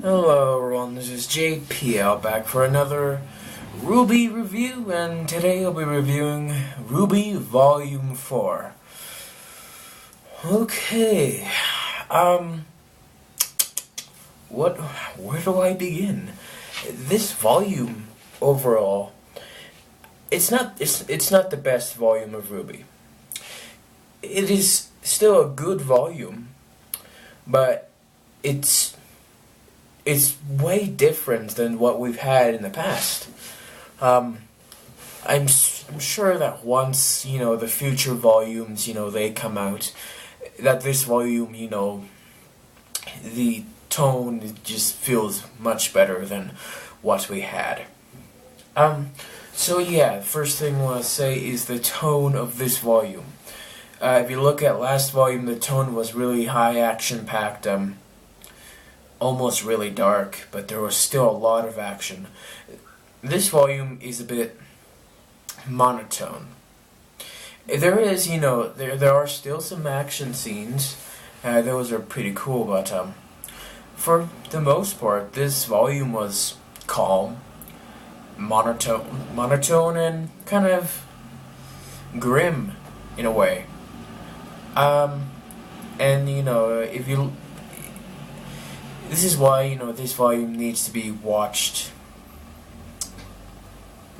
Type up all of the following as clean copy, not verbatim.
Hello everyone, this is JPL back for another RWBY review, and today I'll be reviewing RWBY Volume 4. Okay, where do I begin? This volume, overall, it's not the best volume of RWBY. It is still a good volume, but it's way different than what we've had in the past. I'm sure that once, the future volumes, they come out, that this volume, the tone just feels much better than what we had. So yeah, first thing I want to say is the tone of this volume. If you look at last volume, the tone was really high, action-packed, almost really dark, but there was still a lot of action. This volume is a bit monotone. There is, there are still some action scenes. Those are pretty cool, but for the most part, this volume was calm, monotone, and kind of grim in a way. And if you this is why, this volume needs to be watched,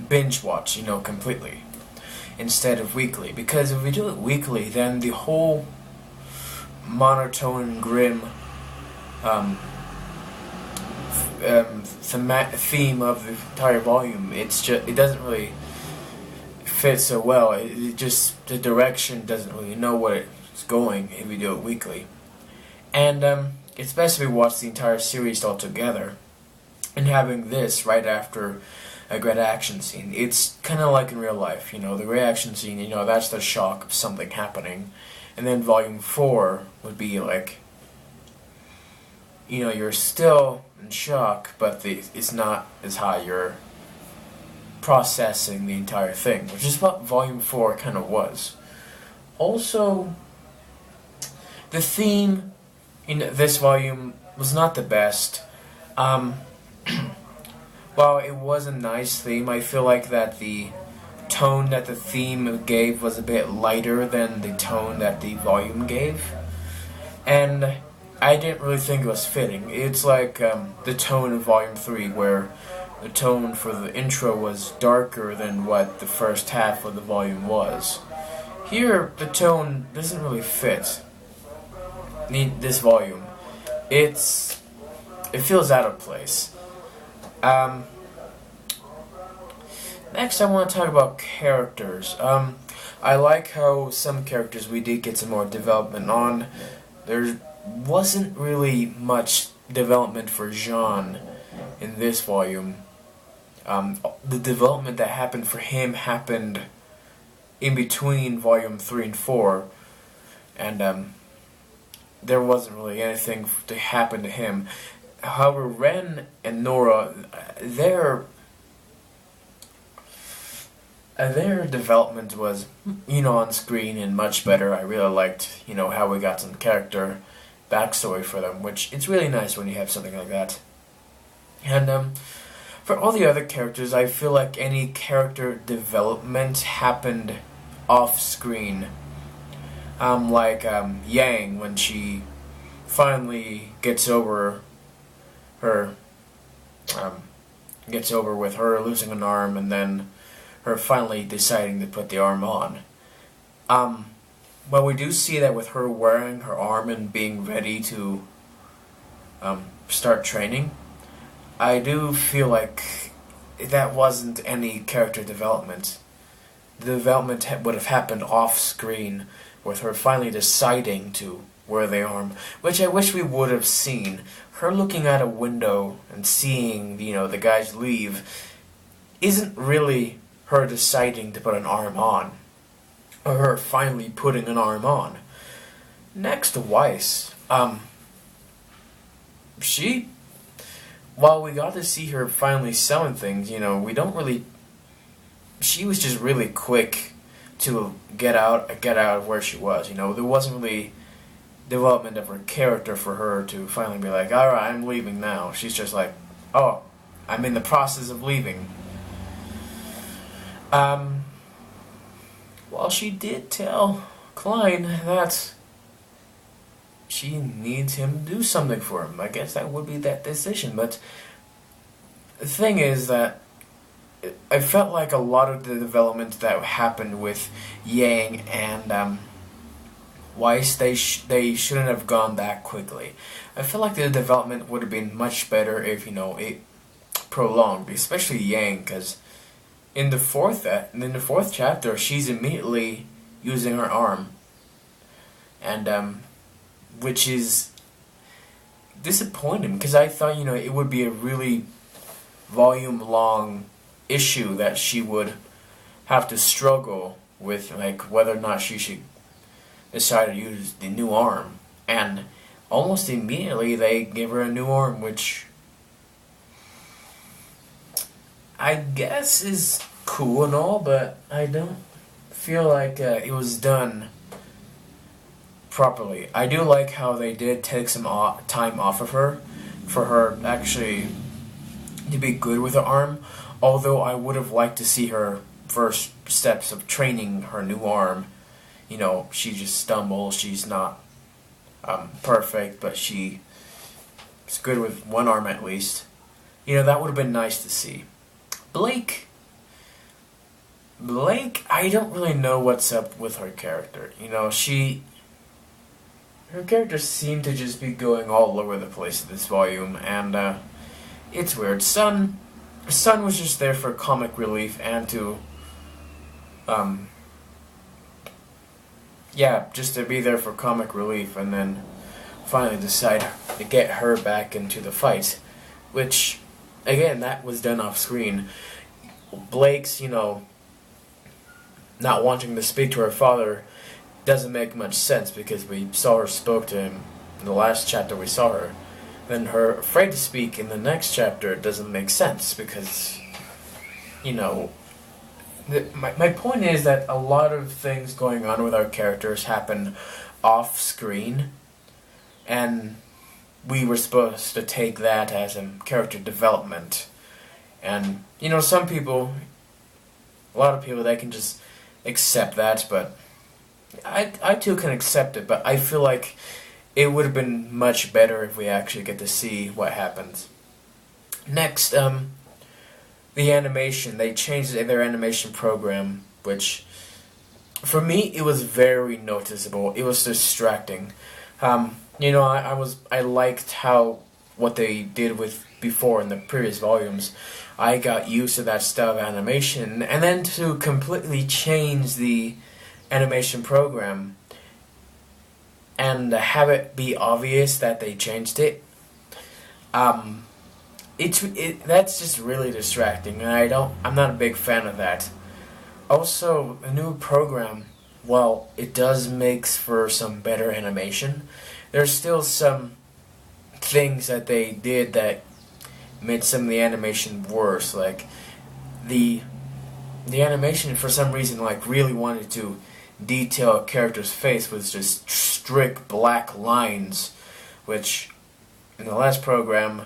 binge watch, completely, instead of weekly. Because if we do it weekly, then the whole monotone, grim theme of the entire volume, it doesn't really fit so well. The direction doesn't really know what it's going if we do it weekly. And it's best if we watch the entire series all together, and having this right after a great action scene. It's kind of like in real life, the great action scene, that's the shock of something happening. And then Volume 4 would be like, you're still in shock, but it's not as high. You're processing the entire thing, which is what Volume 4 kind of was. Also, the theme in this volume was not the best. While it was a nice theme, I feel like that the tone that the theme gave was a bit lighter than the tone that the volume gave. And I didn't really think it was fitting. It's like the tone of Volume 3, where the tone for the intro was darker than what the first half of the volume was. Here, the tone doesn't really fit this volume. It feels out of place. Next, I want to talk about characters. I like how some characters we did get some more development on. There wasn't really much development for Jean in this volume. The development that happened for him happened in between Volume 3 and 4, and there wasn't really anything to happen to him. However, Ren and Nora, their development was, on screen and much better. I really liked, how we got some character backstory for them, which it's really nice when you have something like that. And for all the other characters, I feel like any character development happened off screen. Like Yang, when she finally gets over with her losing an arm, and then her finally deciding to put the arm on. But we do see that with her wearing her arm and being ready to start training. I do feel like that wasn't any character development. The development would have happened off screen, with her finally deciding to wear the arm, which I wish we would have seen. Her looking out a window and seeing, the guys leave, isn't really her deciding to put an arm on, or her finally putting an arm on. Next to Weiss, while we got to see her finally selling things, she was just really quick to get out of where she was. There wasn't really development of her character for her to finally be like, alright, I'm leaving now. She's just like, oh, I'm in the process of leaving. Well, she did tell Klein that she needs him to do something for him. I guess that would be that decision, but the thing is that I felt like a lot of the development that happened with Yang and Weiss, they shouldn't have gone that quickly. I feel like the development would have been much better if, it prolonged, especially Yang, because in the fourth chapter, she's immediately using her arm, and which is disappointing, because I thought, it would be a really volume-long issue that she would have to struggle with, like, whether or not she should decide to use the new arm. And almost immediately they gave her a new arm, which I guess is cool and all, but I don't feel like it was done properly. I do like how they did take some time off of her for her actually to be good with her arm, although I would have liked to see her first steps of training her new arm. She just stumbles, she's not perfect, but she's good with one arm at least. That would have been nice to see. Blake, I don't really know what's up with her character. Her character seemed to just be going all over the place in this volume, and it's weird. Sun was just there for comic relief and to, just to be there for comic relief, and then finally decide to get her back into the fight, which, again, that was done off screen. Blake's, not wanting to speak to her father doesn't make much sense, because we saw her spoke to him in the last chapter we saw her. Then her afraid to speak in the next chapter doesn't make sense, because, my point is that a lot of things going on with our characters happen off screen, and we were supposed to take that as a character development. And, some people, a lot of people, they can just accept that, but I too can accept it, but I feel like it would have been much better if we actually get to see what happens. Next, the animation. They changed their animation program, which, for me, it was very noticeable. It was distracting. I liked what they did with before in the previous volumes. I got used to that style of animation, and then to completely change the animation program and have it be obvious that they changed it, that's just really distracting, and I'm not a big fan of that. Also, a new program, while it does make for some better animation, there's still some things that they did that made some of the animation worse. Like the animation, for some reason, really wanted to detail a character's face with just strict black lines, which in the last program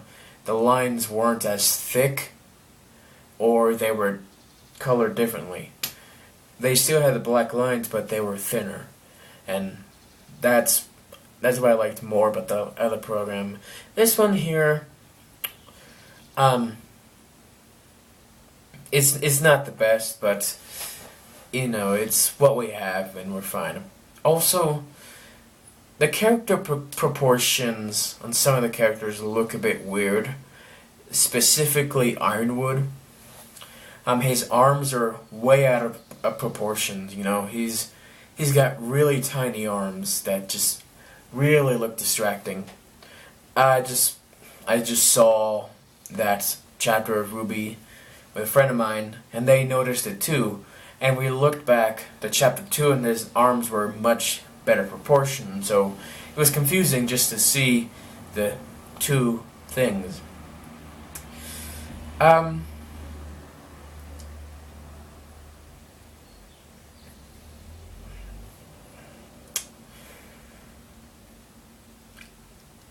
the lines weren't as thick, or they were colored differently. They still had the black lines, but they were thinner, and that's what I liked more about the other program. This one here, it's not the best, but it's what we have, and we're fine. Also, the character proportions on some of the characters look a bit weird. Specifically, Ironwood. His arms are way out of proportion. He's got really tiny arms that just really look distracting. I just saw that chapter of RWBY with a friend of mine, and they noticed it too. And we looked back to chapter 2, and his arms were much better proportioned. So it was confusing just to see the two things.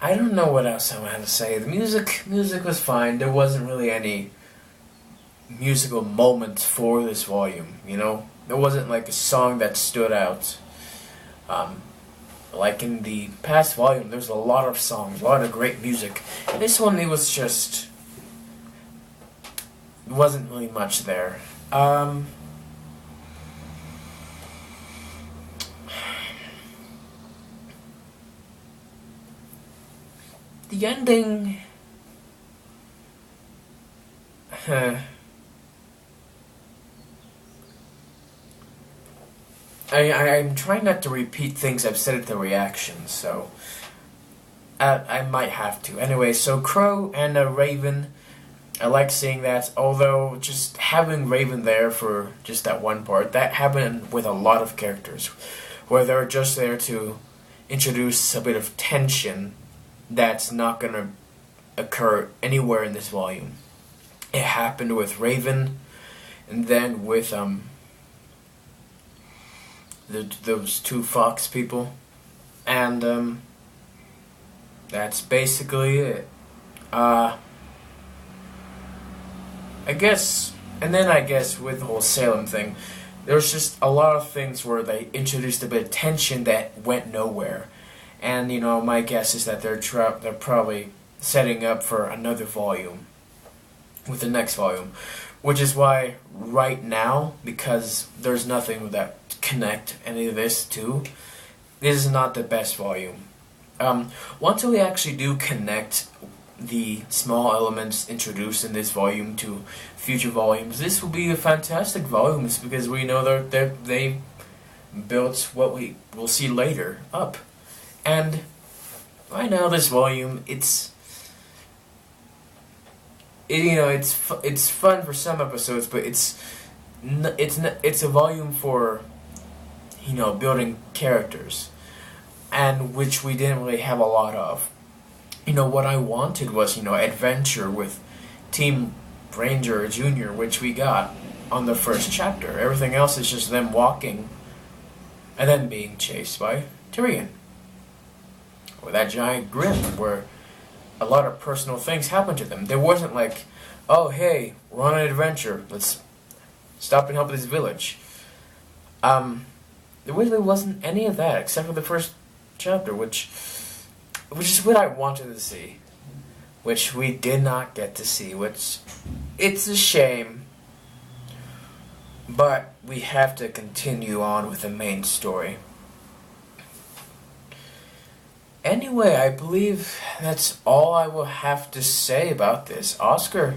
I don't know what else I want to say. The music was fine. There wasn't really any musical moments for this volume, you know? There wasn't like a song that stood out. Like in the past volume, there's a lot of songs, a lot of great music. This one, it was just... wasn't really much there. The ending... I'm trying not to repeat things I've said at the reaction, so I might have to. Anyway, so Crow and Raven, I like seeing that, although just having Raven there for just that one part, that happened with a lot of characters, where they're just there to introduce a bit of tension that's not going to occur anywhere in this volume. It happened with Raven, and then with those two Fox people, and that's basically it. I guess with the whole Salem thing, there's just a lot of things where they introduced a bit of tension that went nowhere, and you know, my guess is that they're probably setting up for another volume with the next volume, which is why right now, because there's nothing that connect any of this to, this is not the best volume. Once we actually do connect the small elements introduced in this volume to future volumes, this will be a fantastic volume, because we know they built what we will see later up. And right now, this volume, it's fun for some episodes, but it's a volume for, you know, building characters, and which we didn't really have a lot of. You know, what I wanted was, you know, adventure with Team Ranger Jr., which we got on the first chapter. Everything else is just them walking and then being chased by Tyrion, or that giant grim, where a lot of personal things happen to them. There wasn't like, oh hey, we're on an adventure, let's stop and help this village. There really wasn't any of that, except for the first chapter, which is what I wanted to see, which we did not get to see, which, it's a shame, but we have to continue on with the main story. Anyway, I believe that's all I will have to say about this. Oscar's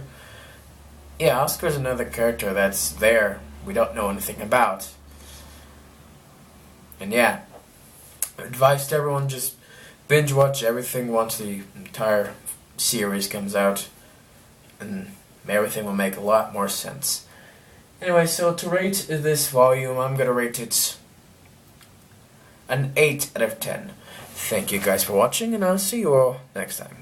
another character that's there we don't know anything about. And yeah, advice to everyone, just binge watch everything once the entire series comes out, and everything will make a lot more sense. Anyway, so to rate this volume, I'm gonna rate it an 8 out of 10. Thank you guys for watching, and I'll see you all next time.